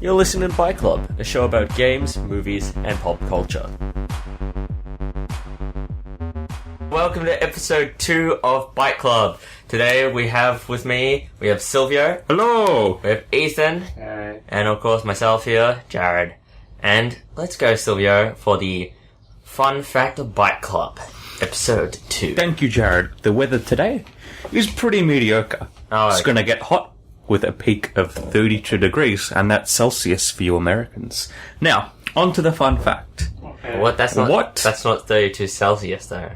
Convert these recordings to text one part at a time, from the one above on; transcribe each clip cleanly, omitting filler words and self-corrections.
You're listening to Bike Club, a show about games, movies, and pop culture. Welcome to episode 2 of Bike Club. Today we have Silvio. Hello! We have Ethan. Alright. And of course myself here, Jared. And let's go, Silvio, for the Fun Fact of Bike Club, episode 2. Thank you, Jared. The weather today is pretty mediocre. Oh, It's okay. going to get hot with a peak of 32 degrees, and that's Celsius for you Americans. Now, on to the fun fact. Okay. What? That's not 32 Celsius though.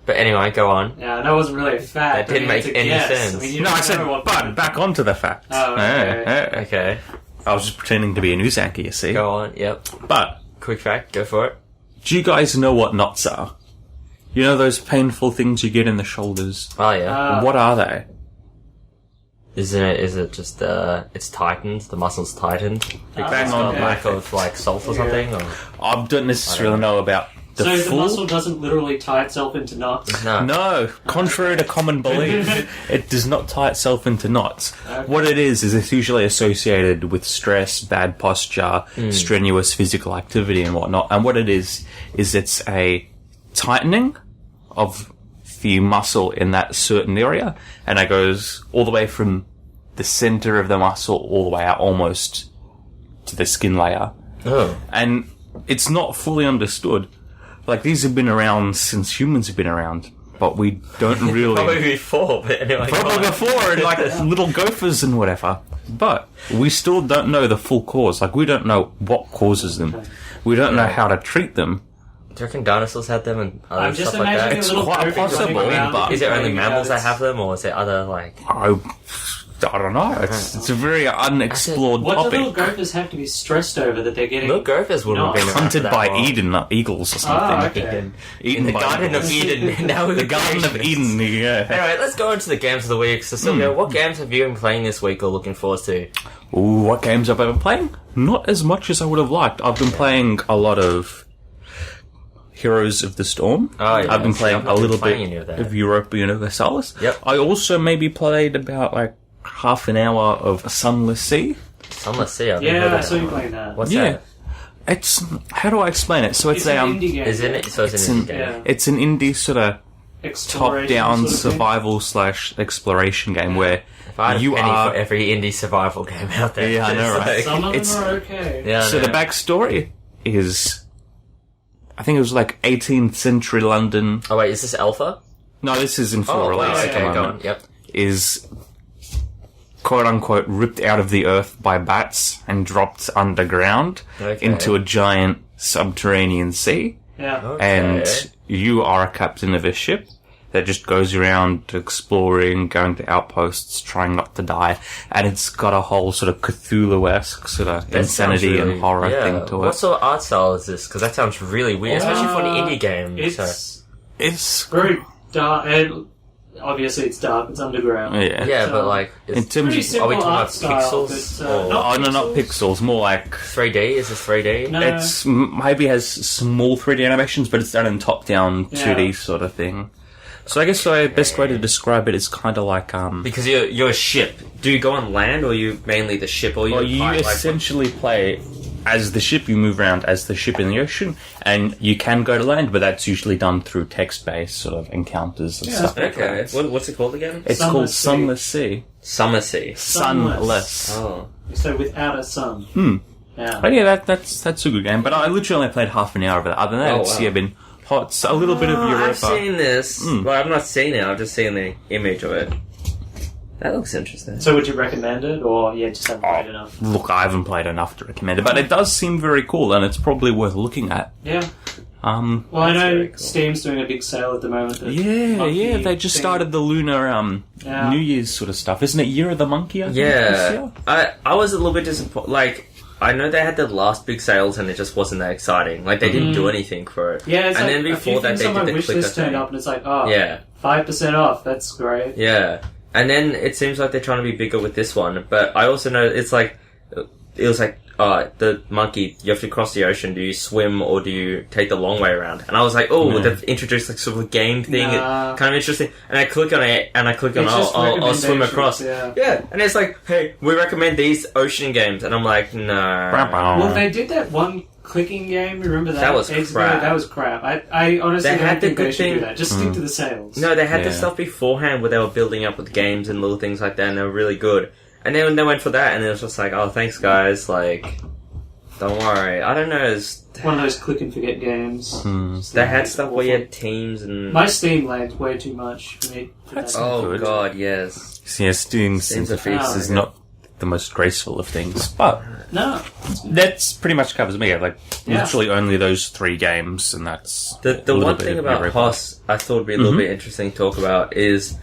But anyway, go on. Yeah, that wasn't really a fact. That didn't make any sense. you No, I don't said, know what- but back onto the fact. Oh, okay. Okay, I was just pretending to be a news anchor, you see. go on. Yep. But, Quick fact, go for it. do you guys know what knots are? You know those painful things you get in the shoulders? Oh yeah. What are they? Is it just it's tightened, the muscles tightened? Because bang it's on. got lack of like salt or something? Or? I don't necessarily know about the So the full... muscle doesn't literally tie itself into knots? No. No, contrary to common belief, it does not tie itself into knots. Okay. What it is it's usually associated with stress, bad posture, strenuous physical activity and whatnot. And what it is it's a tightening of the muscle in that certain area, and it goes all the way from the center of the muscle all the way out almost to the skin layer. Oh. And it's not fully understood. Like, these have been around since humans have been around, but we don't really... Probably before, but anyway. Probably before, and like little gophers and whatever. But we still don't know the full cause. Like, we don't know what causes them. We don't know how to treat them. Do you reckon dinosaurs had them and other I'm just stuff like that? imagining It's a little quite gopher running possible, around but- Is it only going mammals about that have them, or is it other like... I don't know. It's a very unexplored What do little topic. gophers have to be stressed over that they're getting... Little gophers wouldn't have been around Hunted for that by long. Eden, not eagles or something. okay. Eaten In the by Garden eagles. of Eden. Now we're The Garden of Eden, yeah. Anyway, let's go into the games of the week. So, Silvio, what games have you been playing this week or looking forward to? Ooh, what games have I been playing? Not as much as I would have liked. I've been playing a lot of Heroes of the Storm. Oh, yeah. I've been See, playing I've a not been little playing bit any of that. of Europa Universalis. Yep. I also maybe played about like half an hour of Sunless Sea. Sunless Sea, I've heard Yeah, of I that saw you one. playing that. What's Yeah. that? It's, how do I explain it? So it's It's a an indie game. Is it? So it's It's an an- indie game. Yeah. it's an indie sort of Exploration top-down sort of thing. survival / exploration game where If I had you a penny are. for every indie survival game out there. Yeah, I know, it's right? like- Some of It's- them are okay. Yeah, I So know. the backstory is, I think it was like 18th century London. Oh wait, is this alpha? No, this is in full Oh, release wow, at the okay, go moment. on. Yep. Is quote unquote ripped out of the earth by bats and dropped underground Okay. into a giant subterranean sea. Yeah. Okay. And you are a captain of a ship that just goes around exploring, going to outposts, trying not to die. And it's got a whole sort of Cthulhu-esque sort of That sounds insanity really- and horror yeah. thing to What it. sort of art style is this? Because that sounds really weird, especially for an indie game. So. It's It's, very dark, and obviously it's dark, it's underground. yeah. Yeah, So, but like, In it's, terms Pretty of, simple are we talking art about style, pixels? but, or not oh no, not pixels. pixels, more like 3D? Is this 3D? No. it's maybe has small 3D animations, but it's done in top-down Yeah. 2D sort of thing. So I guess the best way to describe it is kind of like Because you're a ship. Do you go on land, or are you mainly the ship, or well, you fight, essentially play as the ship. You move around as the ship in the ocean, and you can go to land, but that's usually done through text-based sort of encounters and stuff like Okay. that. What's it called again? It's Sunless called Sea. Sunless Sea. Summer Sea. Sunless. Oh. So without a sun. Yeah. But yeah, that's a good game. But I literally only played half an hour of it. Other than that, Oh, it's wow. yeah, been hot. It's a little bit of Europa. I've seen this. Well, I've not seen it. I've just seen the image of it. That looks interesting. So would you recommend it, or just haven't played enough? Look, I haven't played enough to recommend it, but it does seem very cool, and it's probably worth looking at. Yeah. Um, Well, I know very cool. Steam's doing a big sale at the moment. that yeah, monkey they just thing. started the Lunar Yeah. New Year's sort of stuff, isn't it? Year of the Monkey, I think, this Yeah, year? I was a little bit disappointed. Like, I know they had the last big sales and it just wasn't that exciting. Like, they didn't do anything for it. Yeah, it's and like then a before few that, things they on my did the wish clicker list turned thing. up, and it's like, oh, Yeah. 5% off. That's great. Yeah, and then it seems like they're trying to be bigger with this one. But I also know it's like it was like, the monkey, you have to cross the ocean. Do you swim or do you take the long way around? And I was like, they've introduced like sort of a game thing, kind of interesting. And I click on it, and I'll swim across. Yeah, and it's like, hey, we recommend these ocean games, and I'm like, no. Well, they did that one clicking game. Remember that? That was crap. That was crap. I honestly don't think they should do that. Just stick to the sales. No, they had the stuff beforehand where they were building up with games and little things like that, and they were really good. And then they went for that, and it was just like, oh, thanks, guys. Like, don't worry. I don't know. It's one of those click and forget games. They had stuff where you had teams and... My Steam lagged way too much for me. Oh, God, yes. Yeah, Steam's interface is not the most graceful of things, but... No. That's pretty much covers me. Like, literally only those 3 games, and that's... The one thing about Hoss I thought would be a little bit interesting to talk about is...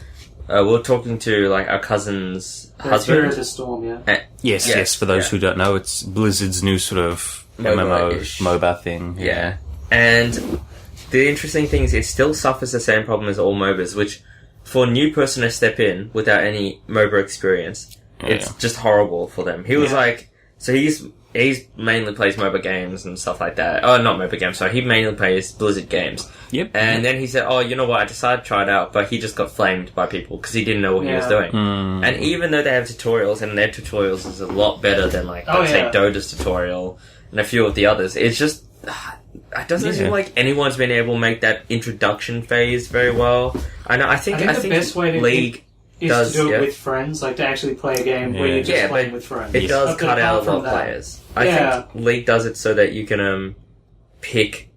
we're talking to, like, our cousin's husband. Heroes of Storm, yeah. Yes, for those who don't know, it's Blizzard's new sort of MOBA thing. Yeah. And the interesting thing is it still suffers the same problem as all MOBAs, which, for a new person to step in without any MOBA experience, it's just horrible for them. He was like... So he's mainly plays MOBA games and stuff like that. Oh, not MOBA games, sorry. He mainly plays Blizzard games. Yep. And then he said, oh, you know what, I decided to try it out, but he just got flamed by people because he didn't know what he was doing. And even though they have tutorials, and their tutorials is a lot better than, like, let's say Dota's tutorial and a few of the others, it's just... It doesn't seem like anyone's been able to make that introduction phase very well. I think the best way to League... is to do it with friends, like to actually play a game where you're just playing with friends. It does cut out a lot of players. I think League does it so that you can pick.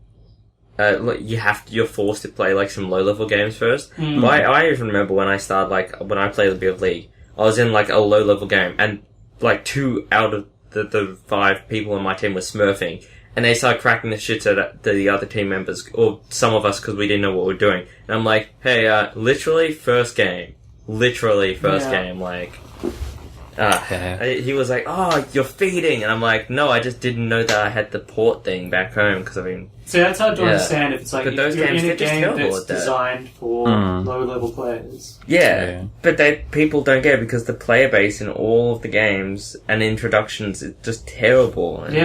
You're forced to play like some low level games first. But I even remember when I started, like when I played a bit of League, I was in like a low level game, and like 2 out of the 5 people on my team were smurfing. And they started cracking the shit at the other team members, or some of us, because we didn't know what we were doing. And I'm like, hey, literally first game, like, he was like, oh, you're feeding, and I'm like, no, I just didn't know that I had the port thing back home, because I mean... So that's hard to understand if it's like, but those you're games in a just game terrible that's at that. designed for low-level players. But people don't get it, because the player base in all of the games and introductions is just terrible. And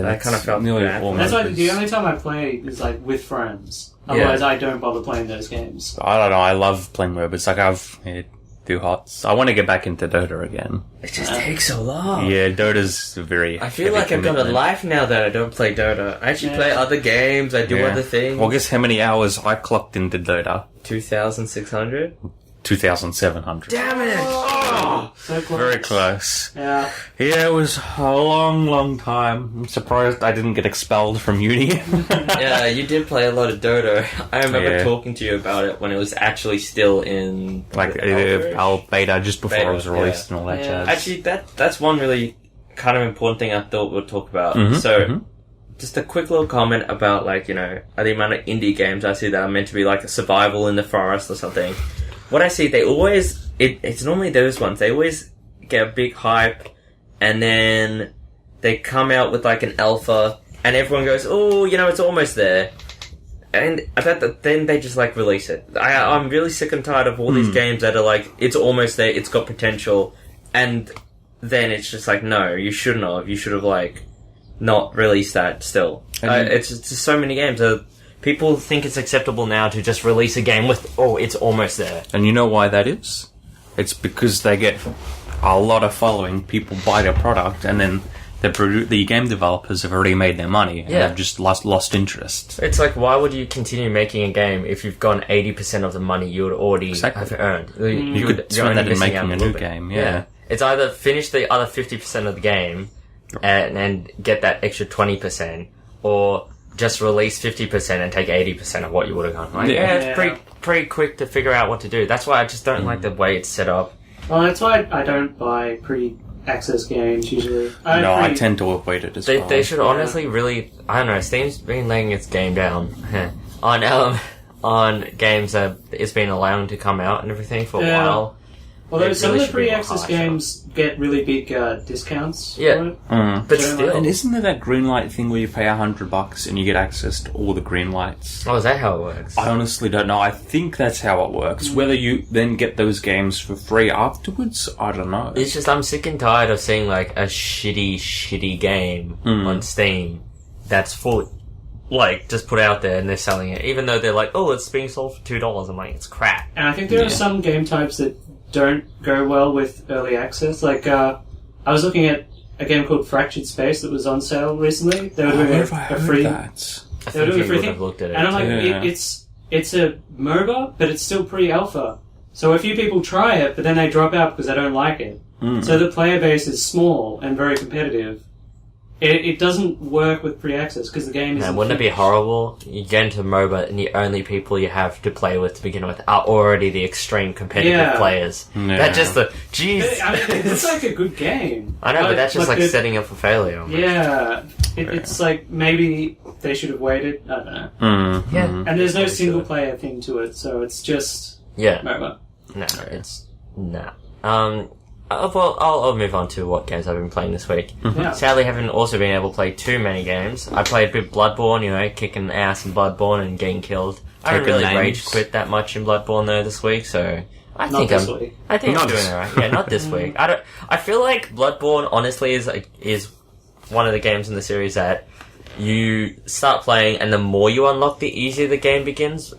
I kind of felt bad. That's why the only time I play is like with friends. Otherwise, I don't bother playing those games. I don't know. I love playing MOBAs. Like do HOTS. I want to get back into Dota again. It just takes so long. Yeah, Dota's very. I feel like I've got a life now that I don't play Dota. I actually play other games. I do other things. Well, guess how many hours I clocked into Dota? 2,600. 2,700. Damn it! Oh, so close. Very close. Yeah. Yeah, it was a long time. I'm surprised I didn't get expelled from uni. Yeah, you did play a lot of Dota. I remember talking to you about it when it was actually still in... Like, our beta, just before it was released and all that jazz. Actually, that's one really kind of important thing I thought we'd talk about. Just a quick little comment about, like, the amount of indie games I see that are meant to be like a survival in the forest or something. What I see, they always... It's normally those ones. They always get a big hype, and then they come out with, like, an alpha, and everyone goes, oh, it's almost there. And I bet that then they just, like, release it. I'm really sick and tired of all these games that are like, it's almost there, it's got potential, and then it's just like, no, you shouldn't have. You should have, like, not released that still. It's just so many games that... People think it's acceptable now to just release a game with, it's almost there. And you know why that is? It's because they get a lot of following, people buy their product, and then the game developers have already made their money, and they've just lost interest. It's like, why would you continue making a game if you've gotten 80% of the money you would already have earned? You could spend that in making a new game, It's either finish the other 50% of the game and get that extra 20%, or... just release 50% and take 80% of what you would have gone. Like, it's pretty quick to figure out what to do. That's why I just don't like the way it's set up. Well, that's why I don't buy pre-access games usually. I tend to avoid it as well. They should honestly really... I don't know, Steam's been laying its game down on games that it's been allowing to come out and everything for a while. Although some really of the should be more pre-access harsher. games get really big discounts. Yeah. For it. But Generally. still. And isn't there that green light thing where you pay $100 and you get access to all the green lights? Oh, is that how it works? I honestly don't know. I think that's how it works. Whether you then get those games for free afterwards, I don't know. It's just I'm sick and tired of seeing like a shitty game on Steam that's full, like just put out there and they're selling it, even though they're like, oh, it's being sold for $2. I'm like, it's crap. And I think there are some game types that don't go well with early access. Like, I was looking at a game called Fractured Space that was on sale recently. They were doing a free. that? I They were think doing a you free would thing, have looked at it. and I'm like, Yeah. it's a MOBA, but it's still pre-alpha. So a few people try it, but then they drop out because they don't like it. So the player base is small and very competitive. It doesn't work with pre-access because the game is. Man, wouldn't it be horrible? You get into MOBA and the only people you have to play with to begin with are already the extreme competitive players. Yeah. That's just the jeez. I mean, it's like a good game. I know, but that's just like the- setting up for failure. Yeah, it's like maybe they should have waited. I don't know. Yeah. And there's no Probably single should. player thing to it, so it's just Yeah. MOBA. No, it's no. Well, I'll move on to what games I've been playing this week. Yeah. Sadly, haven't also been able to play too many games. I played a bit Bloodborne, kicking ass in Bloodborne and getting killed. I haven't Taking really names. rage quit that much in Bloodborne though this week, so I Not think this I'm week. I think Not I'm doing this- alright. Yeah, not this week. I feel like Bloodborne honestly is one of the games in the series that you start playing, and the more you unlock, the easier the game becomes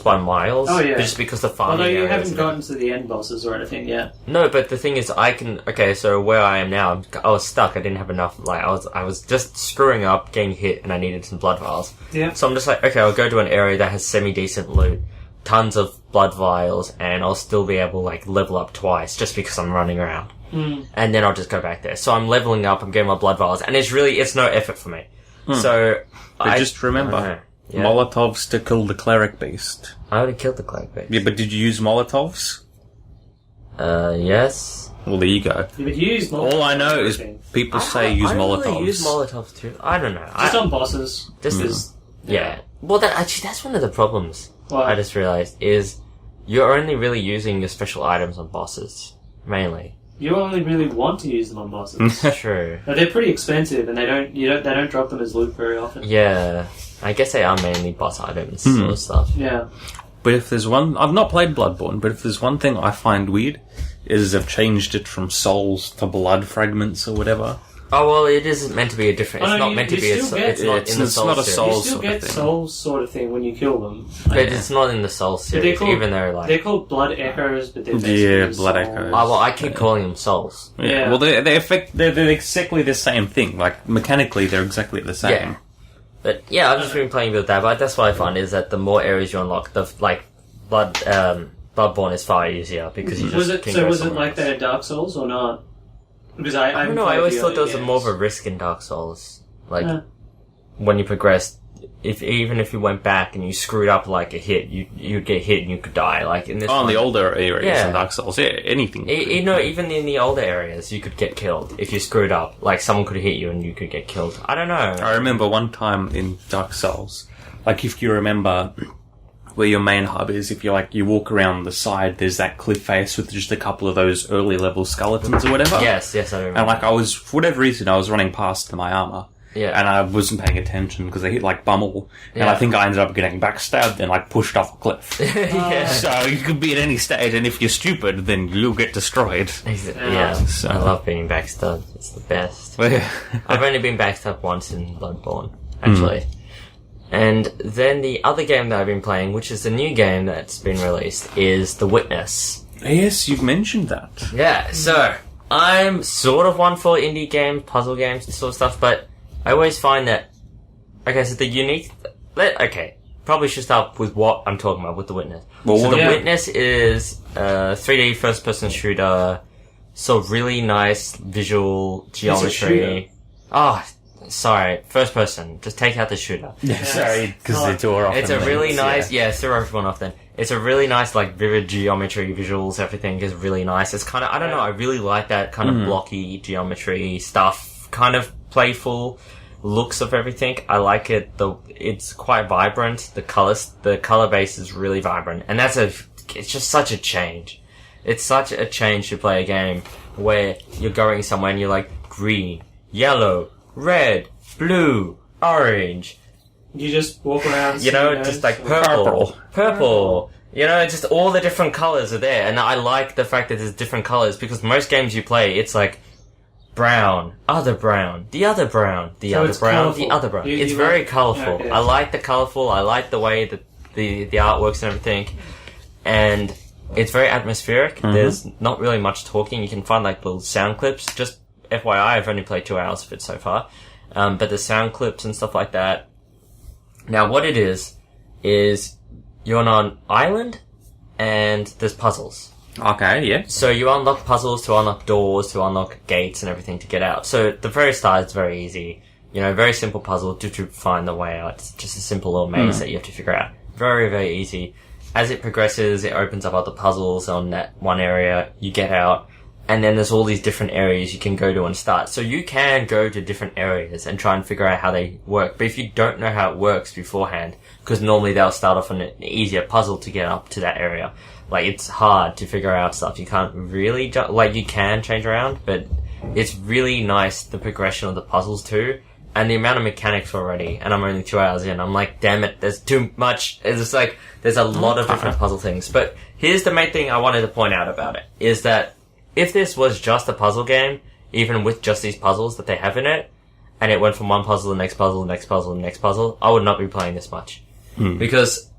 by miles. Oh, yeah. Just because the farming Although you areas haven't and gotten to the end bosses or anything yet. no, but the thing is, so where I am now, I was stuck. I didn't have enough. Like, I was just screwing up, getting hit, and I needed some blood vials. Yeah. So I'm just like, okay, I'll go to an area that has semi-decent loot, tons of blood vials, and I'll still be able to, like, level up twice just because I'm running around. And then I'll just go back there. So I'm leveling up, I'm getting my blood vials, and it's no effort for me. So, But just remember, I don't know. Yeah. Molotovs to kill the cleric beast. I already killed the cleric beast. Yeah, but did you use Molotovs? Yes. Well, there you go. You would use All I know is people say use I don't Molotovs. really use Molotovs too. I don't know. just on bosses. This is yeah. Well, that's one of the problems. What? I just realized is you're only really using your special items on bosses mainly. You only really want to use them on bosses. True. But they're pretty expensive, and they don't drop them as loot very often. Yeah. I guess they are mainly boss items sort of stuff. Yeah. But if there's one, I've not played Bloodborne, but if there's one thing I find weird, is they've changed it from souls to blood fragments or whatever. Oh well, it is meant to be a different. It's Oh, no, not you- meant to you be. still get- It's not it's- in the it's Soul not a series. soul You still sort of get thing. souls sort of thing when you kill them. But it's not in the Soul They're series, called- even though like. They're called blood echoes, but they're basically Yeah, just blood souls. echoes. Oh well, I keep calling them souls. Yeah. Well, they're exactly the same thing. Like mechanically, they're exactly the same. Yeah. But yeah, I've just been playing with that. But that's what I find is that the more areas you unlock, the Bloodborne is far easier because you just Was it can so? go Was it somewhere like else. that in Dark Souls or not? Because I don't know. I always thought there was games. more of a risk in Dark Souls. Like Yeah. when you progressed, even if you went back and you screwed up like a hit, you'd get hit and you could die. Like in this Oh, in one, the older areas Yeah. in Dark Souls, yeah, anything. even in the older areas, you could get killed if you screwed up. Like someone could hit you and you could get killed. I don't know. I remember one time in Dark Souls, like if you remember where your main hub is, if you walk around the side, there's that cliff face with just a couple of those early level skeletons or whatever. Yes, I remember. And like for whatever reason, I was running past my armor. Yeah. And I wasn't paying attention because they hit like bummel. And Yeah. I think I ended up getting backstabbed and like pushed off a cliff. yeah. So you could be at any stage, and if you're stupid, then you'll get destroyed. Yeah, So- I love being backstabbed. It's the best. Well, yeah. I've only been backstabbed once in Bloodborne, actually. And then the other game that I've been playing, which is the new game that's been released, is The Witness. Yes, you've mentioned that. Yeah, so I'm sort of one for indie games, puzzle games, and sort of stuff, but I always find that, okay, so the unique, probably should start with what I'm talking about with The Witness. Well, So The yeah. Witness is a 3D first-person shooter, so really nice visual geometry. shooter. Oh, sorry, first person. Just take out the shooter. Sorry, because Oh, they tore off. It's a and really things, nice, yeah, throw everyone off then. It's a really nice, like, vivid geometry, visuals, everything is really nice. It's kind of, I don't know, I really like that kind of blocky geometry stuff, kind of playful looks of everything. I like it, it's quite vibrant, the color base is really vibrant, and it's just such a change. It's such a change to play a game where you're going somewhere and you're like green, yellow, red, blue, orange. You just walk around. You know, just like purple. You know, just all the different colours are there, and I like the fact that there's different colours because most games you play, it's like brown, other brown, the other brown, the other brown, colourful. The other brown. It's very colourful. Yeah. I like the colourful. I like the way that the artworks and everything, and it's very atmospheric. Mm-hmm. There's not really much talking. You can find like little sound clips. Just FYI, I've only played 2 hours of it so far, but the sound clips and stuff like that. Now, what it is you're on an island, and there's puzzles. Okay, yeah. So you unlock puzzles to unlock doors, to unlock gates and everything to get out. So the very start is very easy. You know, very simple puzzle to find the way out. It's just a simple little maze that you have to figure out. Very, very easy. As it progresses, it opens up other puzzles on that one area. You get out, and then there's all these different areas you can go to and start. So you can go to different areas and try and figure out how they work. But if you don't know how it works beforehand, because normally they'll start off on an easier puzzle to get up to that area. Like, it's hard to figure out stuff. You can't really, you can change around, but it's really nice, the progression of the puzzles too, and the amount of mechanics already, and I'm only 2 hours in, I'm like, damn it, there's too much. It's just like, there's a lot of different puzzle things. But here's the main thing I wanted to point out about it, is that if this was just a puzzle game, even with just these puzzles that they have in it, and it went from one puzzle to the next puzzle, the next puzzle, the next puzzle, I would not be playing this much. Because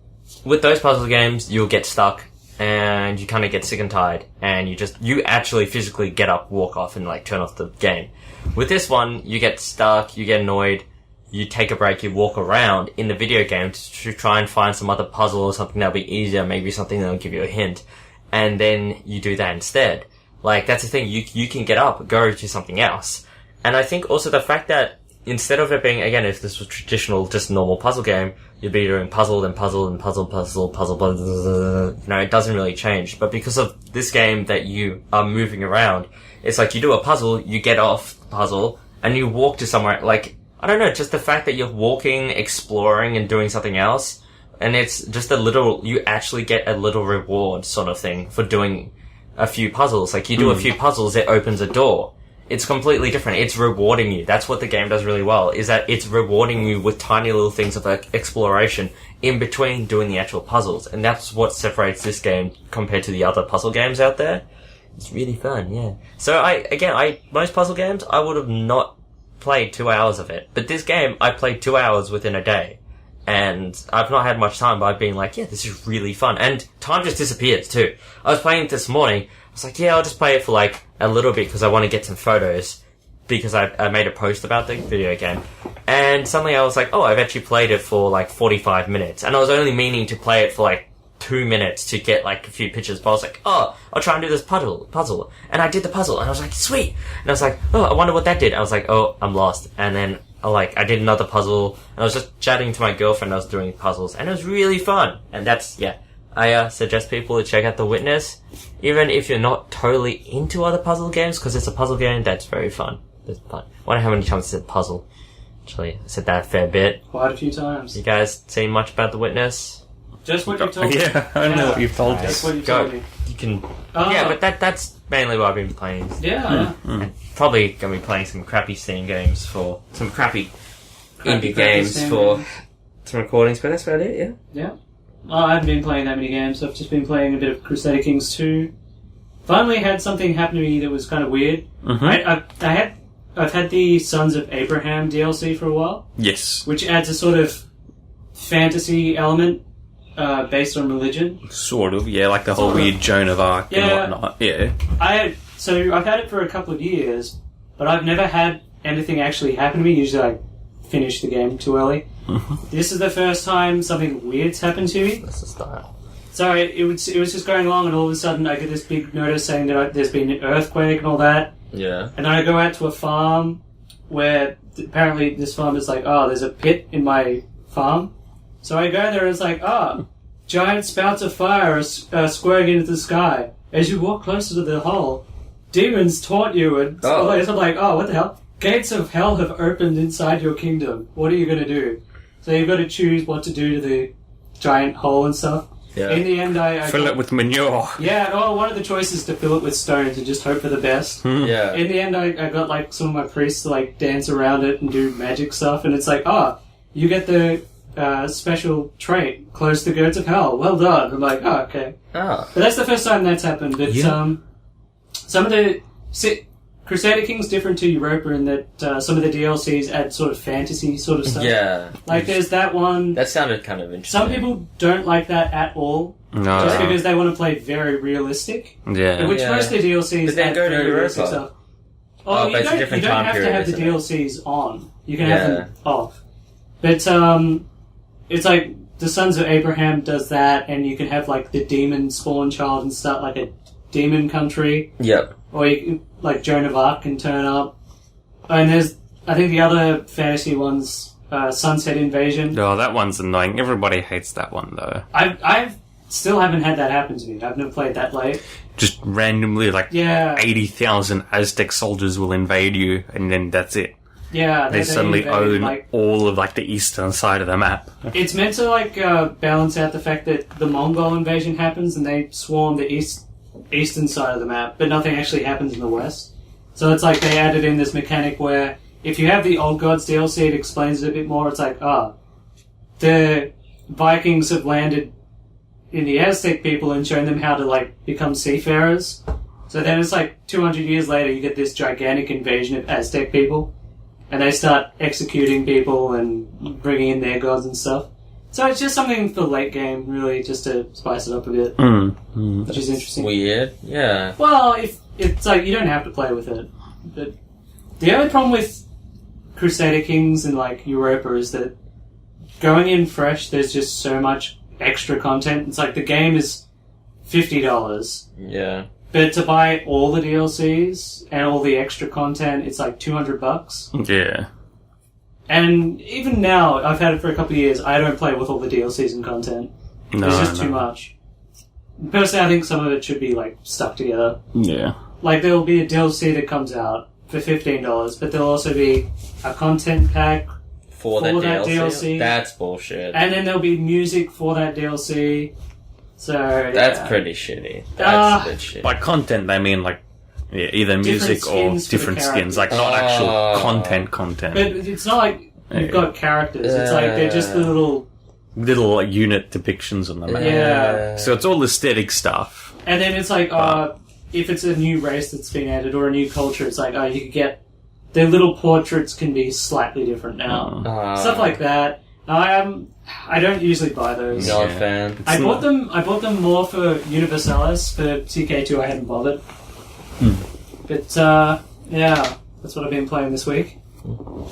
with those puzzle games, you'll get stuck, and you kind of get sick and tired, and you actually physically get up, walk off, and like turn off the game. With this one, you get stuck, you get annoyed, you take a break, you walk around in the video game to try and find some other puzzle or something that'll be easier, maybe something that'll give you a hint, and then you do that instead. Like, that's the thing, you can get up, go to something else. And I think also the fact that instead of it being, again, if this was traditional, just normal puzzle game, you'd be doing puzzle, then puzzle, then puzzle, you know, it doesn't really change. But because of this game that you are moving around, it's like you do a puzzle, you get off the puzzle, and you walk to somewhere, like, I don't know, just the fact that you're walking, exploring, and doing something else, and it's just you actually get a little reward sort of thing for doing a few puzzles. Like, you do a few puzzles, it opens a door. It's completely different. It's rewarding you. That's what the game does really well, is that it's rewarding you with tiny little things of like exploration in between doing the actual puzzles. And that's what separates this game compared to the other puzzle games out there. It's really fun, yeah. So most puzzle games, I would have not played 2 hours of it. But this game, I played 2 hours within a day. And I've not had much time, but I've been like, yeah, this is really fun. And time just disappears too. I was playing it this morning. I was like, yeah, I'll just play it for like a little bit because I want to get some photos, because I made a post about the video game. And suddenly I was like, oh, I've actually played it for like 45 minutes. And I was only meaning to play it for like 2 minutes to get like a few pictures. But I was like, oh, I'll try and do this puzzle. And I did the puzzle, and I was like, sweet. And I was like, oh, I wonder what that did. I was like, oh, I'm lost. And then I did another puzzle, and I was just chatting to my girlfriend. I was doing puzzles, and it was really fun. And that's, yeah. I suggest people to check out The Witness, even if you're not totally into other puzzle games, because it's a puzzle game that's very fun. It's fun. I wonder how many times I said puzzle. Actually, I said that a fair bit. Quite a few times. You guys seen much about The Witness? Just what you told me. Yeah, I know what you've told us. That's what you told me. You can... yeah, but that's mainly what I've been playing. Yeah. And probably going to be playing some crappy Steam games for... Some crappy indie games for some recordings, but that's about it, yeah? Yeah. I haven't been playing that many games. I've just been playing a bit of Crusader Kings 2. Finally had something happen to me that was kind of weird. Mm-hmm. I've had the Sons of Abraham DLC for a while. Yes. Which adds a sort of fantasy element based on religion. Sort of, yeah, like the whole weird Joan of Arc and whatnot. Yeah. So I've had it for a couple of years, but I've never had anything actually happen to me. Usually I finish the game too early. This is the first time something weird's happened to me. That's the style. So it was just going along, and all of a sudden I get this big notice saying that there's been an earthquake and all that. Yeah. And then I go out to a farm where apparently this farmer's like, oh, there's a pit in my farm. So I go there and it's like, giant spouts of fire are squaring into the sky. As you walk closer to the hole, demons taunt you, and so I'm like, oh, what the hell? Gates of hell have opened inside your kingdom. What are you going to do? So you've got to choose what to do to the giant hole and stuff. Yeah. In the end, I Fill it with manure. yeah. Oh, one of the choices to fill it with stones and just hope for the best. Yeah. In the end, I got like some of my priests to like dance around it and do magic stuff, and it's like, you get the special trait, close the gates of hell. Well done. I'm like, okay. Oh. But that's the first time that's happened. But some of the Crusader King's different to Europa in that some of the DLCs add sort of fantasy sort of stuff. Yeah. Like there's that one. That sounded kind of interesting. Some people don't like that at all. No. Just because they want to play very realistic. Yeah. Which most of the DLCs But then add go to very realistic Europa. stuff. Oh, you but it's a don't, different you don't time have to period, have the isn't it? DLCs on. You can have them off. But it's like the Sons of Abraham does that, and you can have like the demon spawn child and start like a demon country. Yep. Or you can, like Joan of Arc can turn up. And there's, I think the other fantasy ones, Sunset Invasion. Oh, that one's annoying. Everybody hates that one, though. I've still haven't had that happen to me. I've never played that late. Just randomly, like, Yeah. 80,000 Aztec soldiers will invade you, and then that's it. Yeah, They suddenly invade, own like, all of, like, the eastern side of the map. it's meant to like balance out the fact that the Mongol invasion happens and they swarm the eastern side of the map, but nothing actually happens in the west. So it's like they added in this mechanic where if you have the Old Gods DLC, it explains it a bit more. It's like, the Vikings have landed in the Aztec people and shown them how to like become seafarers. So then it's like 200 years later, you get this gigantic invasion of Aztec people. And they start executing people and bringing in their gods and stuff. So it's just something for late game, really, just to spice it up a bit, which is interesting. Weird. Yeah. Well, if it's like you don't have to play with it, but the only problem with Crusader Kings and like Europa is that going in fresh, there's just so much extra content. It's like the game is $50. Yeah. But to buy all the DLCs and all the extra content, it's like $200. Yeah. And even now, I've had it for a couple of years, I don't play with all the DLCs and content. No, It's just too much. Personally, I think some of it should be, like, stuck together. Yeah. Like, there'll be a DLC that comes out for $15, but there'll also be a content pack, For that DLC. That's bullshit. and then there'll be music for that DLC. So, That's yeah. pretty shitty. That's a bit shitty. By content, they mean, like, either music or skins for the different skins. characters. Like, not actual Oh. content. But it's not like you've got characters. It's like they're just the little... Little, like, unit depictions on the map. Yeah. So it's all aesthetic stuff. And then it's like, if it's a new race that's been added or a new culture, it's like, you could get... Their little portraits can be slightly different now. Stuff like that. I don't usually buy those. Not a fan. I bought them more for Universalis. For CK2 I hadn't bothered. But, yeah, that's what I've been playing this week.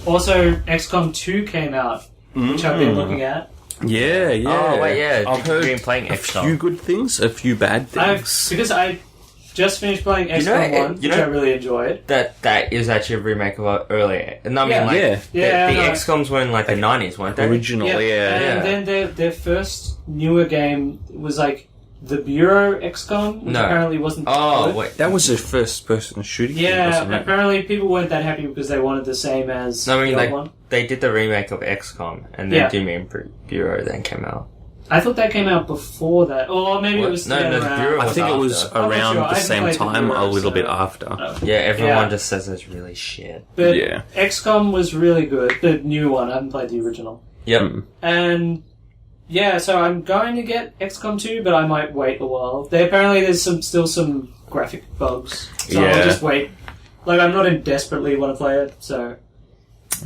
Also, XCOM 2 came out, which I've been looking at. Yeah, yeah. Oh, wait, yeah. I've You've heard been playing a XCOM. few good things, a few bad things. Because I just finished playing XCOM 1, which I really enjoyed. That is actually a remake of an earlier. And I mean, Yeah. like, Yeah. the no. XCOMs were in like the 90s, weren't they? Original, yeah. And then their first newer game was like the Bureau XCOM, which No. apparently wasn't Oh, good. wait. That was a first-person shooting game, Yeah, wasn't it? apparently people weren't that happy because they wanted the same as No, I mean, the like, old one. they did the remake of XCOM, and then Yeah. Doom and Bureau then came out. I thought that came out before that. Or maybe What? it was No, together the around. Bureau I was think it was after. I'm not around sure. I the haven't same played the time, a Bureau, little bit so- after. Yeah, everyone Yeah. just says it's really shit. But Yeah. XCOM was really good. The new one. I haven't played the original. Yep. And yeah, so I'm going to get XCOM 2, but I might wait a while. There's still some graphic bugs, so Yeah. I'll just wait. Like, I'm not in desperately want to play it, so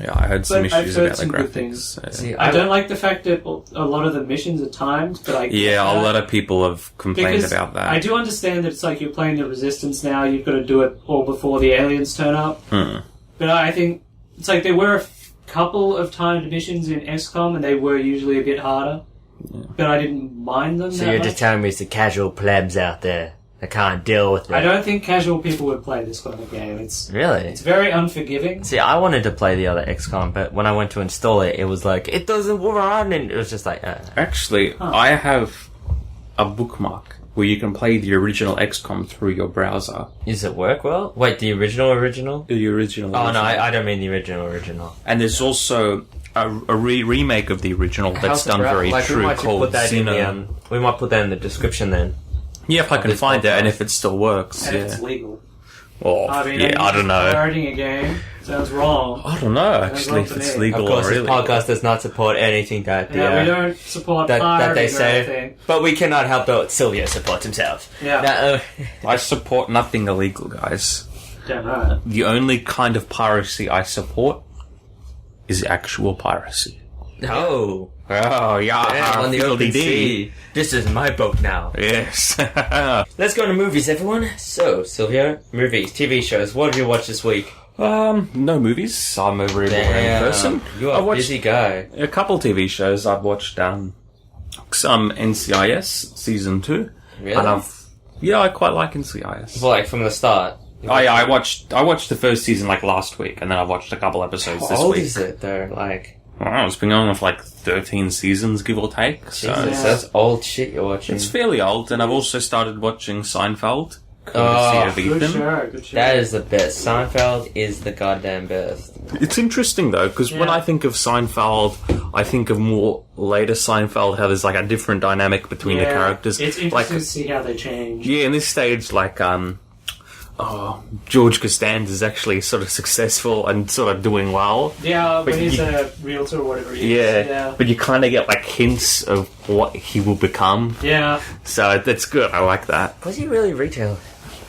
Yeah, I heard some But I've issues heard about the some good graphics. things. so- See, I don't like the fact that a lot of the missions are timed. But I Yeah, a lot of people have complained because about that. I do understand that it's like you're playing the Resistance now. You've got to do it all before the aliens turn up. But I think it's like there were a couple of timed missions in XCOM, and they were usually a bit harder. But I didn't mind them. So that you're much. just telling me it's the casual plebs out there that can't deal with it? I don't think casual people would play this kind of game. It's Really? very unforgiving. See, I wanted to play the other XCOM, but when I went to install it, it was like, it doesn't run, and it was just like, Actually, I have a bookmark where you can play the original XCOM through your browser. Does it work well? Wait, the original? The original. Oh, no, I don't mean the original. And there's also a remake of the original that's done very true called Xeno. We might put that in the description then. Yeah, if I can find it and if it still works. And Yeah. it's legal. Well, I mean, yeah, I don't know. Pirating a game sounds wrong. I don't know actually wrong if to it's me. legal Of course, or this really. podcast does not support anything that We don't support that pirating they or say, anything. but we cannot help that Sylvia supports himself. Yeah. Now, I support nothing illegal, guys. Don't know. The only kind of piracy I support is actual piracy. no. Oh, yeah, On the open fiddly-dee. sea. This is my boat now. Yes. Let's go to movies, everyone. So, Sylvia, movies, TV shows. What have you watched this week? No movies. I'm a very boring person. You're I a watched busy guy. a couple TV shows. I've watched some NCIS season 2, Really? and I quite like NCIS. Well, like from the start. Oh yeah, I watched the first season like last week, and then I watched a couple episodes How this old week. is it, though? Like, Well, it's been going for like 13 seasons, give or take. So Jesus, that's old shit you're watching. it's fairly old, and I've also started watching Seinfeld. Oh, courtesy Good of Ethan. show, good show. That is the best. Seinfeld is the goddamn best. It's interesting though, because when Yeah. I think of Seinfeld, I think of more later Seinfeld, how there's like a different dynamic between the characters. It's interesting Like, to see how they change. yeah, in this stage, like, George Costanza is actually sort of successful and sort of doing well. Yeah, when he's you- a realtor or whatever he is. Yeah, but you kind of get like hints of what he will become. Yeah. So that's good. I like that. Was he really retail?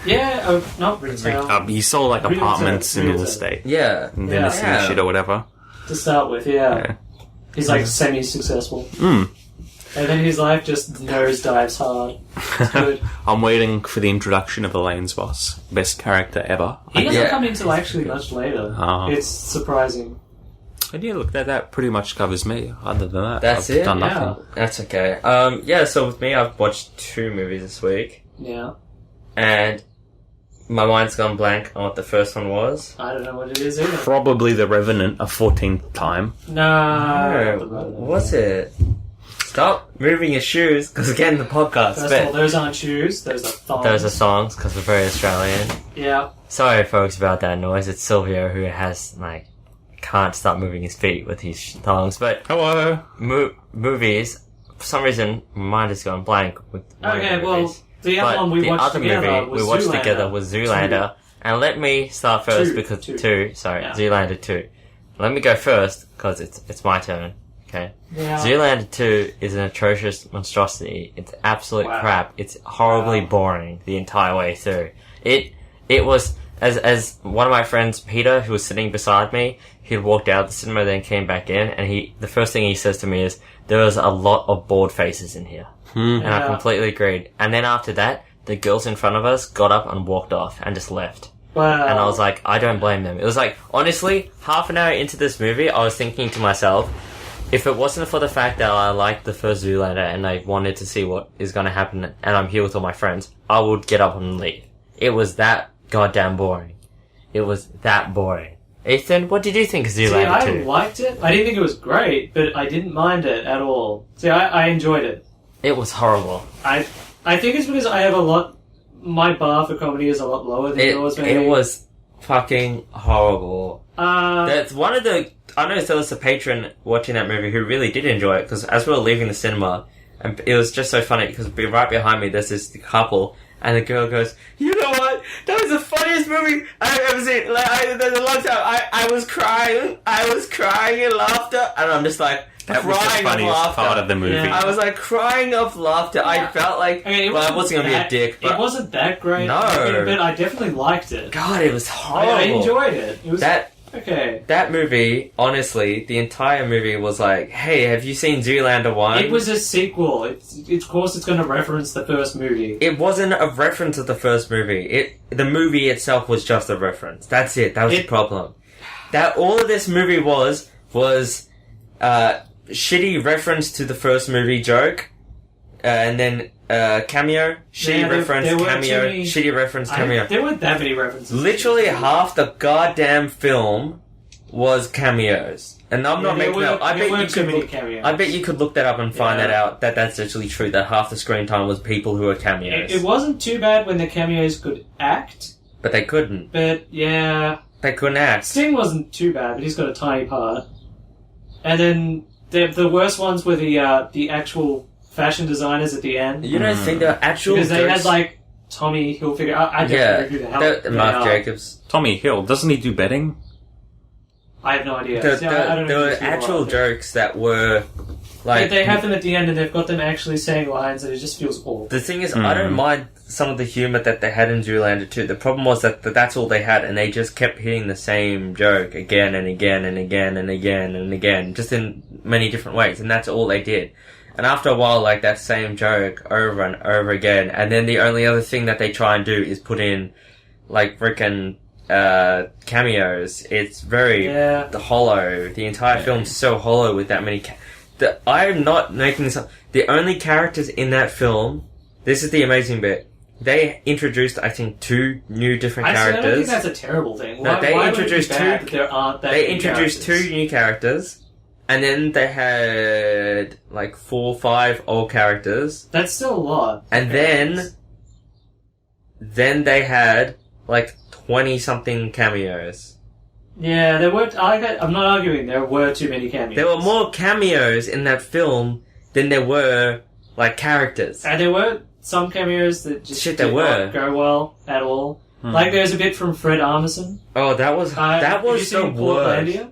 Yeah, not retail. He sold like Realtor, apartments in real realtor. estate, Yeah. and Venice Yeah. and shit or whatever. To start with, yeah. Yeah. He's like semi-successful. Mm. And then his life just nosedives hard. It's good. I'm waiting for the introduction of Elaine's boss, best character ever. He doesn't Yeah. come into actually much later. Oh. It's surprising. And yeah, look, that pretty much covers me. Other than that, That's I've it? done Yeah. nothing. That's okay. Yeah, so with me, I've watched 2 movies this week, Yeah. and my mind's gone blank on what the first one was. I don't know what it is either. Probably The Revenant a 14th time. No. What's it? Stop moving your shoes, because again, the podcast. First of all, those aren't shoes. Those are thongs. Those are songs because we're very Australian. Yeah. Sorry, folks, about that noise. It's Silvio who has like can't stop moving his feet with his thongs. But Hello. movies, for some reason, my mind has gone blank with Okay, well, movies. the other But one we the watched other together movie was we watched Zoolander. together was Zoolander. And let me start first Two. because Two. Sorry, Yeah. Zoolander 2. Let me go first because it's my turn. Okay. Yeah. Zoolander 2 is an atrocious monstrosity. It's absolute Wow. crap. It's horribly Wow. boring the entire way through. It was as one of my friends, Peter, who was sitting beside me, he had walked out of the cinema, then came back in, and the first thing he says to me is, "There was a lot of bored faces in here," and I Yeah. completely agreed. And then after that, the girls in front of us got up and walked off and just left. Wow. And I was like, I don't blame them. It was like, honestly, half an hour into this movie, I was thinking to myself, if it wasn't for the fact that I liked the first Zoolander and I wanted to see what is going to happen and I'm here with all my friends, I would get up and leave. It was that goddamn boring. It was that boring. Ethan, what did you think of See, Zoolander I 2? liked it. I didn't think it was great, but I didn't mind it at all. See, I enjoyed it. It was horrible. I think it's because I have my bar for comedy is a lot lower than yours, maybe. It was fucking horrible. Uh, That's one of the... I know there was a patron watching that movie who really did enjoy it, because as we were leaving the cinema, and it was just so funny, because right behind me there's this couple, and the girl goes, "You know what? That was the funniest movie I've ever seen. Like, there's a long time. I was crying in laughter," and I'm just like, That was the crying of funniest laughter. part of the movie. Yeah. I was like crying of laughter. I felt like, okay, well, I wasn't gonna be a that- dick, but it wasn't that great. No. But I definitely liked it. God, it was horrible. I enjoyed it. It was okay. That movie, honestly, the entire movie was like, "Hey, have you seen Zoolander 1?" It was a sequel. Of course, it's going to reference the first movie. It wasn't a reference of the first movie. The movie itself was just a reference. That's it. That was the problem. That all of this movie was shitty reference to the first movie joke, and then cameo, shitty Yeah, reference, there were cameo, too many- shitty reference, cameo. There weren't that many references. Literally half the goddamn film was cameos. And I'm not there making up. I there bet you weren't too could many look, cameos. I bet you could look that up and find Yeah. that out. That's actually true. That half the screen time was people who were cameos. It wasn't too bad when the cameos could act, But they couldn't. but yeah, They couldn't act. Sting wasn't too bad, but he's got a tiny part. And then the worst ones were the actual fashion designers at the end. You don't think they're actual Because they jokes? had, like, Tommy Hilfiger. I don't know who the hell Mark they are. Jacobs. Tommy Hill, doesn't he do betting? I have no idea. There See, I don't know who were these people actual are. jokes that were like. They have them at the end, and they've got them actually saying lines, and it just feels awful. The thing is, I don't mind some of the humor that they had in Zoolander 2. The problem was that that's all they had, and they just kept hitting the same joke again and again and again and again and again, just in many different ways, and that's all they did. And after a while, like, that same joke over and over again, and then the only other thing that they try and do is put in, like, frickin' cameos. It's very hollow. The entire film's so hollow with that many I'm not making this up. The only characters in that film, this is the amazing bit, they introduced, I think, 2 new different characters. I don't think that's a terrible thing. No, they why introduced would it be bad that there aren't that They many introduced characters? 2 new characters, and then they had, like, 4 or 5 old characters, That's still a lot. and then they had, like, 20-something cameos. Yeah, there were. I'm not arguing. There were too many cameos. There were more cameos in that film than there were, like, characters. and there were some cameos that just Shit, did there were. not go well at all. Like there's a bit from Fred Armisen. Oh, that was Have you the seen worst. Portlandia?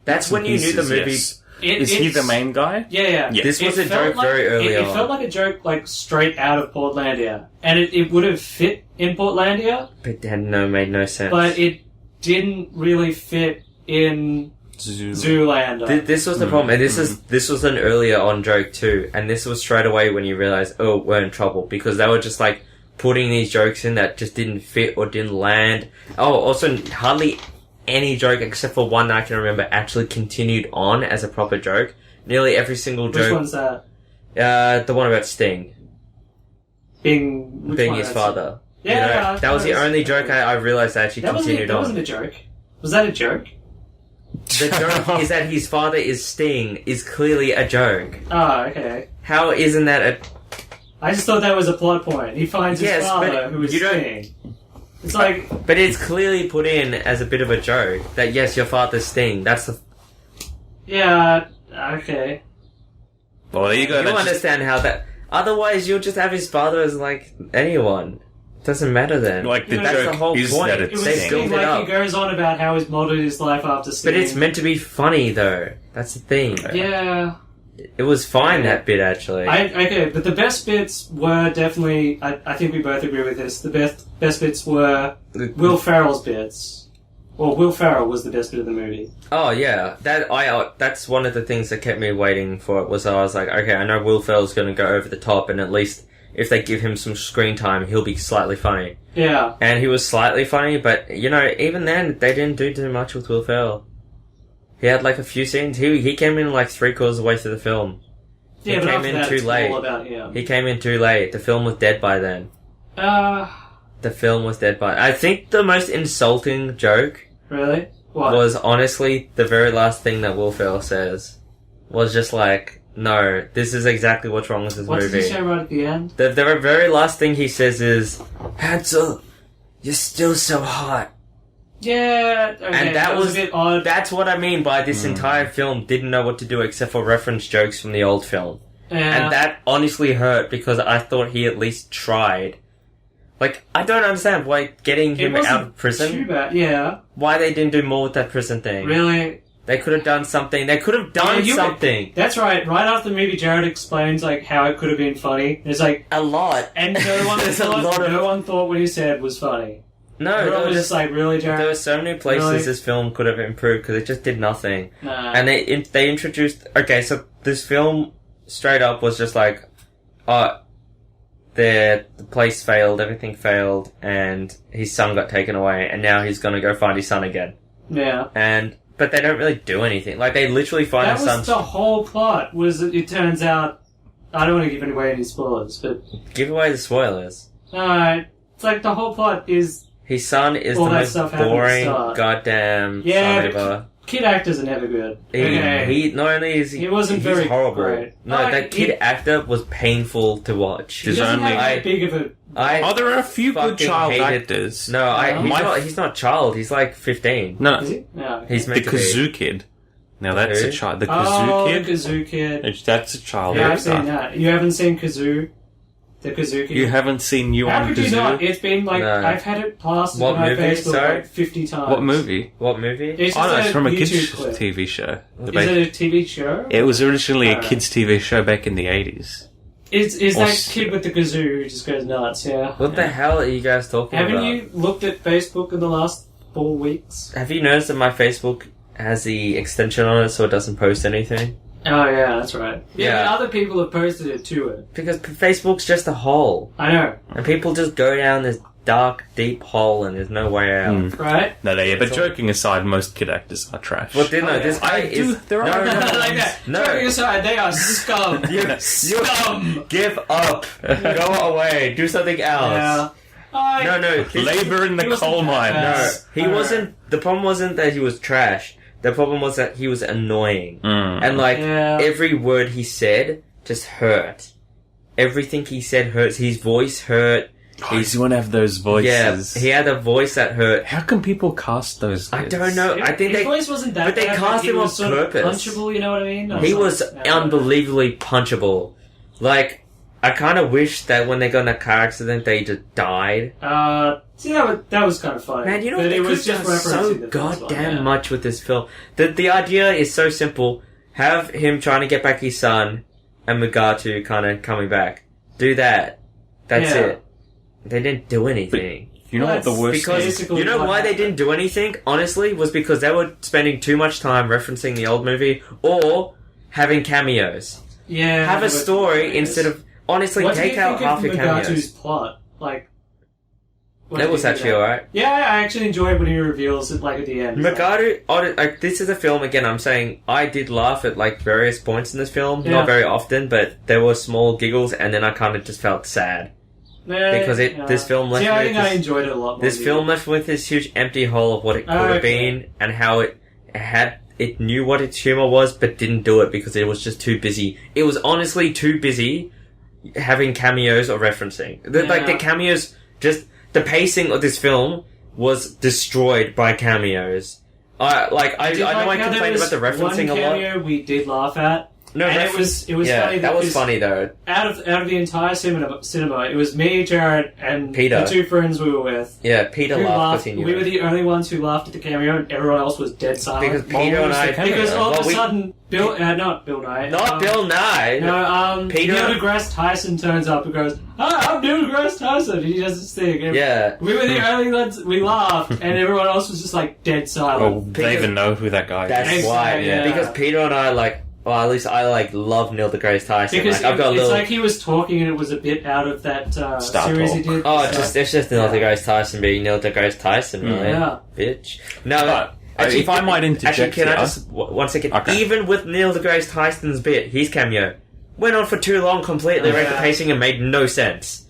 That's when you knew the Pieces, movie. yes. It- Is he it's- the main guy? Yeah. Yeah. This was a felt joke very early It on. felt like a joke, like straight out of Portlandia, and it would have fit in Portlandia, But that made no sense. but it didn't really fit in Zoolander. This was the problem, and this was an earlier on joke too, and this was straight away when you realize, oh, we're in trouble, because they were just like putting these jokes in that just didn't fit or didn't land. Oh, also hardly any joke except for one that I can remember actually continued on as a proper joke. Nearly every single Which joke. one's that? The one about Sting Which being one? his That's- father. Yeah, You know, yeah, that was the was- only joke I realized that actually That continued wasn't on. a joke. Was that a joke? The joke is that his father is Sting is clearly a joke. Oh, okay. How isn't that a... I just thought that was a plot point. He finds his Yes, father, but who is you don't- Sting. It's like, But it's clearly put in as a bit of a joke that yes, your father's Sting. That's the... yeah, okay. Well, there you go. You That's just- understand how that... Otherwise, you'll just have his father as, like, anyone. Doesn't matter then. like the That's the joke whole is point. that It it's was They Sting. built it like up. he goes on about how he's modeled his life after Sting. But it's meant to be funny, though. That's the thing. Yeah. It was fine, that bit, actually. Okay, but the best bits were definitely... I think we both agree with this. The best bits were Will Ferrell's bits. Well, Will Ferrell was the best bit of the movie. Oh, yeah. That's one of the things that kept me waiting for it, was I was like, okay, I know Will Ferrell's going to go over the top, and at least if they give him some screen time, he'll be slightly funny. Yeah. And he was slightly funny, but, you know, even then, they didn't do too much with Will Ferrell. He had, like, a few scenes. He came in, like, 3/4 of the way through the film. Yeah, He but came after in that, too it's late. all about him. He came in too late. The film was dead by then. The film was dead by... I think the most insulting joke Really? What? was honestly the very last thing that Will Ferrell says. Was just like, no, this is exactly what's wrong with this What movie. did he say right at the end? The very last thing he says is, Hansel, you're still so hot. Yeah, okay, And that was a bit odd. That's what I mean by this entire film didn't know what to do except for reference jokes from the old film. Yeah. And that honestly hurt because I thought he at least tried. Like, I don't understand why getting It him wasn't out of prison, too bad. Yeah, why they didn't do more with that prison thing. really. They could have done something. They could have done Yeah, something. That's right. Right after the movie, Jared explains like how it could have been funny. It's like, A lot. and no one There's a lot thought, of- no one thought what he said was funny. No, Everyone there was was just like, really, there Jared? were so many places Really? this film could have improved because it just did nothing. Nah. And they introduced... Okay, so this film straight up was just like... the place failed, everything failed, and his son got taken away, and now he's gonna go find his son again. Yeah. But they don't really do anything. Like, they literally find That his was son... the whole plot, was that it turns out... I don't want to give away any spoilers, but... Give away the spoilers. It's like the whole plot is... His son is All the that most stuff happened at the boring start. goddamn Yeah, son ever. Kid actors are never good. Okay. He not only is He wasn't he's very horrible. great. No, Like, that kid actor was painful to watch. He There's doesn't only- have that big of a... Oh, there are a few good fucking child hated- actors. No, Oh. he's not child. He's like 15. No, Is he? No. He's the meant to be. Kazoo Kid. Now that's Who? a child. The Oh, Kazoo the kid. Kazoo Kid. That's a child. Yeah, I've actor. seen that. You haven't seen Kazoo? The Kazoo Kid? You haven't seen you How on could you Kazoo? not? It's been like, No. I've had it plastered What on my movie? Facebook Sorry? like 50 times. What movie? What movie? It's Oh just no, it's from a YouTube kids' clip. TV show. Is it a TV show? It was originally a Alright. kids' TV show back in the 80s. Is Or that s- kid with the kazoo who just goes nuts, yeah. What the hell are you guys talking Haven't about? you looked at Facebook in the last 4 weeks? Have you noticed that my Facebook has the extension on it so it doesn't post anything? Oh yeah, that's right. Yeah. But other people have posted it to it. Because Facebook's just a hole. I know, And people just go down this dark, deep hole and there's no way out. Mm. right? No, yeah, but It's all- joking aside, most kid actors are trash. Well, you know, Oh, this yeah. guy I is... do- there are no, other no, ones. Like that. No. Joking aside, they are scum. Scum. Give up. Go away. Do something else. Yeah. No. Labor in the He wasn't coal that mine. No, bad. he wasn't. The problem wasn't that he was trash. The problem was that he was annoying. Mm. And like, Yeah. every word he said just hurt. Everything he said hurts. His voice hurt. Oh, he's one of those voices. Yeah, he had a voice that hurt. How can people cast those I kids? don't know. I think his they... voice wasn't that but they bad, cast he him was on sort of purpose. punchable, you know what I mean? He was unbelievably punchable. Like, I kind of wish that when they got in a car accident, they just died. See, that was kind of funny. Man, you know but what? They it could was have just done so referencing the first one, goddamn yeah. much with this film. The idea is so simple. Have him trying to get back his son, and Mugatu kind of coming back. Do that. That's Yeah. it. They didn't do anything. You know Well, what the that's worst Because is? basically you know what why they happened. didn't do anything, honestly, was because they were spending too much time referencing the old movie or having cameos. Yeah. Have a but- story instead of honestly What take do you out think half of your Mugatu's cameos. plot? Like, what That did was you think actually of that? alright. Yeah, I actually enjoyed when he reveals it, like at the end. It's like, Mugatu, like, this is a film, again, I'm saying, I did laugh at, like, various points in this film. Yeah. Not very often, but there were small giggles, and then I kind of just felt sad. Because this film left Yeah, me I with think I this- enjoyed it a lot more. This than film you. left with this huge empty hole of what it could Oh, have okay. been, and how it knew what its humor was, but didn't do it because it was just too busy. It was honestly too busy having cameos or referencing. Like, the Yeah. cameos, just, the pacing of this film was destroyed by cameos. I Did know I like how there complained was about the referencing one a lot. cameo we did laugh at. No, And reference- it was yeah, funny that was because funny though. Out of the entire cinema, it was me, Jared, and Peter. the two friends we were with. Yeah, Peter Who laughed laughed. because he knew We it. were the only ones who laughed at the cameo, and everyone else was dead silent. Because Peter and I... Because all of Well, a we- sudden, not Bill Nye. Not Bill Nye. No, Peter- Neil deGrasse Tyson turns up and goes, "Hi, I'm Neil deGrasse Tyson." And he does this thing. And Yeah. we were the only ones. We laughed, and everyone else was just like dead silent. Oh, they even know who that guy That's is. why. yeah. Because Peter and I, like... Well, at least I, like, love Neil deGrasse Tyson. Because Like, I've got a it's little... like he was talking, and it was a bit out of that Star series he Talk. did. Oh, So- it's just Neil Yeah. deGrasse Tyson being Neil deGrasse Tyson, really. Yeah. Bitch. No, But, if I might interject Actually, can I here- just... one second. Okay. Even with Neil deGrasse Tyson's bit, his cameo, went on for too long, completely wrecked the Yeah. pacing and made no sense.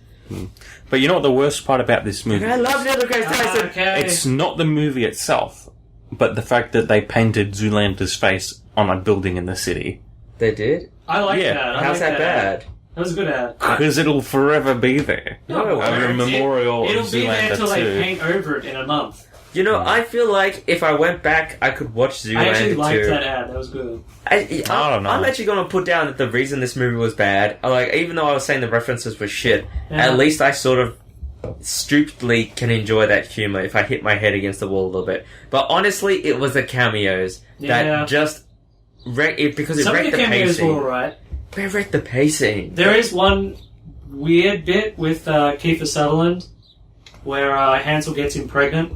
But you know what the worst part about this movie I love Neil deGrasse Tyson! Okay. It's not the movie itself, but the fact that they painted Zoolander's face on a building in the city. They did? I like Yeah. that. I How's like that bad? That was a good ad. Because it'll forever be there. No, it As a won't. memorial It'll of be there Zoolander till they 2. paint over it in a month. You know, I feel like if I went back, I could watch I actually Zoolander liked 2. that ad. That was good. I don't know. I'm actually going to put down that the reason this movie was bad, like, even though I was saying the references were shit, Yeah. at least I sort of stupidly can enjoy that humor if I hit my head against the wall a little bit. But honestly, it was the cameos Yeah. that just because it Some of wrecked the the cameos pacing. were alright. It wrecked the pacing. There is one weird bit with Kiefer Sutherland where Hansel gets him pregnant.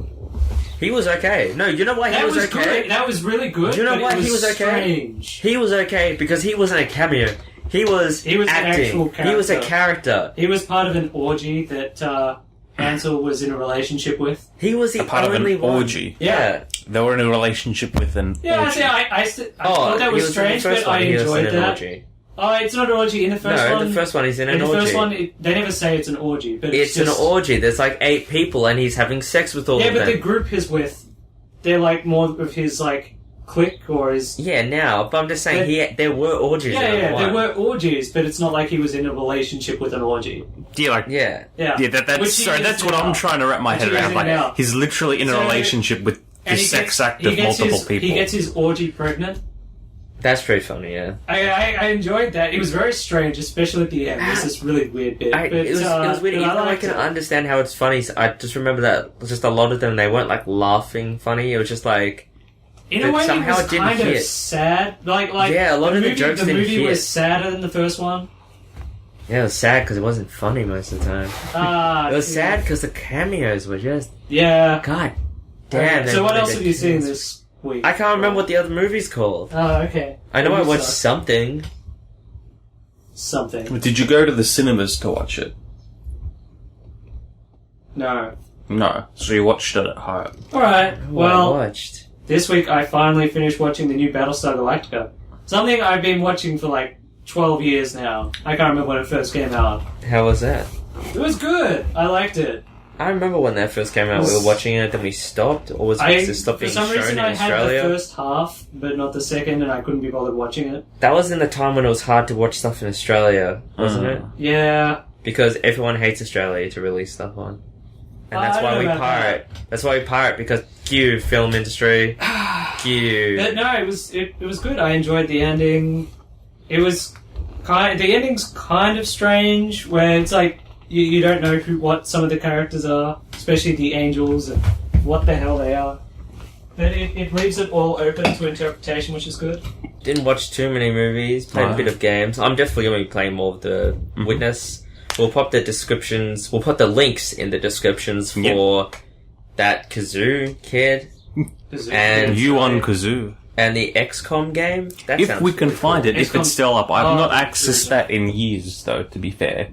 He was okay. No, you know why he That was was okay? good. That was really good. Do you know but why it he was okay? Strange. He was okay because he wasn't a cameo. He was an acting. actual He was a character. character. He was part of an orgy that Hansel was in a relationship with. He was the A part of only an one. orgy. Yeah. They were in a relationship with an Yeah, orgy. see, I thought that he was in the strange, first but I one, he was in enjoyed an that. orgy. Oh, it's not an orgy in the first No, one. the first one he's in an in the orgy. first one, they never say it's an orgy, but It's an just, orgy. There's like 8 people, and he's having sex with all Yeah, of but them. the group he's with, they're like more of his like clique or his. Yeah, now, but I'm just saying, there were orgies. Yeah, in yeah, one. there were orgies, but it's not like he was in a relationship with an orgy. Yeah, like, Yeah. Yeah, yeah, that's Which he sorry. is That's what now. I'm trying to wrap my Which head he is around. Like, now. he's literally in a So- relationship with the And sex act of he gets multiple his, people. He gets his orgy pregnant, That's pretty funny, yeah. I enjoyed that. It was very strange, especially at the end. There's this really weird bit. It was weird. Even though I can understand how it's funny, so I just remember that just a lot of them, they weren't like laughing funny. It was just like... In a way, somehow it was it didn't kind of hit. sad. Like Yeah, a lot of the jokes the didn't movie hit. was sadder than the first one. Yeah, it was sad because it wasn't funny most of the time. It was sad because the cameos were just... Yeah. God damn. Okay, so what else have you seen this week? I can't remember what the other movie's called. Oh, okay. I know I Maybe watched so. something. Something. Did you go to the cinemas to watch it? No. No. So you watched it at home. Alright, well... I watched. This week I finally finished watching the new Battlestar Galactica. Something I've been watching for like 12 years now. I can't remember when it first came out. How was that? It was good. I liked it. I remember when that first came out, we were watching it, then we stopped, or was it stop being for some shown reason in I had Australia? the first half, but not the second, and I couldn't be bothered watching it. That was in the time when it was hard to watch stuff in Australia, wasn't it? Yeah. Because everyone hates Australia to release stuff on. And that's I why don't we know about pirate. That's why we pirate, because Q film industry. Q. But no, it was good. I enjoyed the ending. It was the ending's kind of strange, where it's like you don't know what some of the characters are, especially the angels and what the hell they are. But it leaves it all open to interpretation, which is good. Didn't watch too many movies, played a bit of games. I'm definitely going to be playing more of the Witness. We'll pop the descriptions, we'll put the links in the descriptions for that Kazoo kid and Yuan Kazoo. and the XCOM game. That If sounds we can really find cool. it, if XCOM it's still up. I've not Oh, accessed that in years, though, to be fair.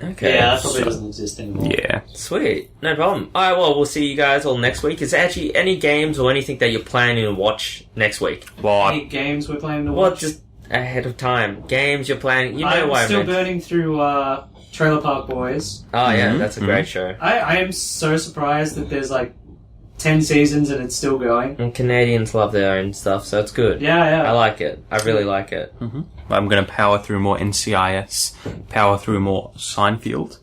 Okay. Yeah, that probably so- doesn't exist anymore. Yeah. Sweet. No problem. Alright, well, we'll see you guys all next week. Is there actually any games or anything that you're planning to watch next week? Well, Any games we're planning to Well, watch? just ahead of time. Games you're planning. You know I'm why I still meant. burning through Trailer Park Boys. Oh, yeah, Mhm, that's a great show. I am so surprised that there's like 10 seasons and it's still going. And Canadians love their own stuff, so it's good. Yeah. I like it. I really like it. I'm going to power through more NCIS, power through more Seinfeld,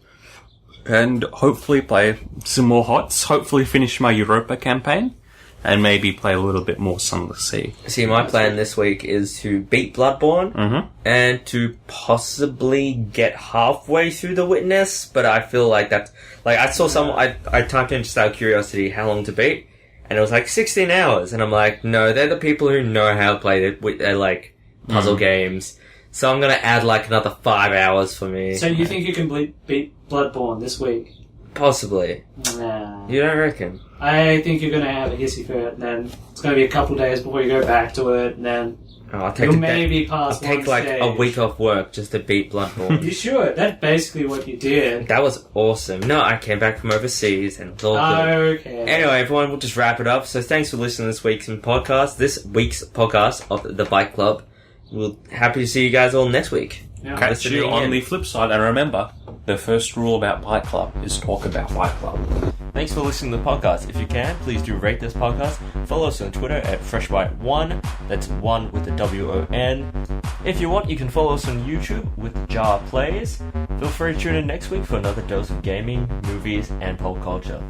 and hopefully play some more HOTS, hopefully finish my Europa campaign, and maybe play a little bit more Sun of the Sea. See, my plan this week is to beat Bloodborne and to possibly get halfway through The Witness, but I feel like that's... Like, I saw I typed in just out of curiosity how long to beat, and it was like 16 hours, and I'm like, no, they're the people who know how to play like, puzzle games, so I'm gonna add, like, another 5 hours for me. So you think you can beat Bloodborne this week? Possibly. Nah. You don't reckon? I think you're going to have a hissy fit, and then it's going to be a couple days before you go back to it, and then Oh, I'll take you'll a day. maybe I'll pass take one like stage. a week off work just to beat Bloodborne. You should. That's basically what you did. That was awesome. No, I came back from overseas and it was all good. Okay. Anyway, everyone, we'll just wrap it up. So thanks for listening to this week's podcast of the Bike Club. We're happy to see you guys all next week. Yeah. Catch you Listening on in. the flip side, and remember, the first rule about Bike Club is talk about Bike Club. Thanks for listening to the podcast. If you can, please do rate this podcast. Follow us on Twitter at FreshBite1. That's 1 with the WON. If you want, you can follow us on YouTube with Jar Plays. Feel free to tune in next week for another dose of gaming, movies, and pop culture.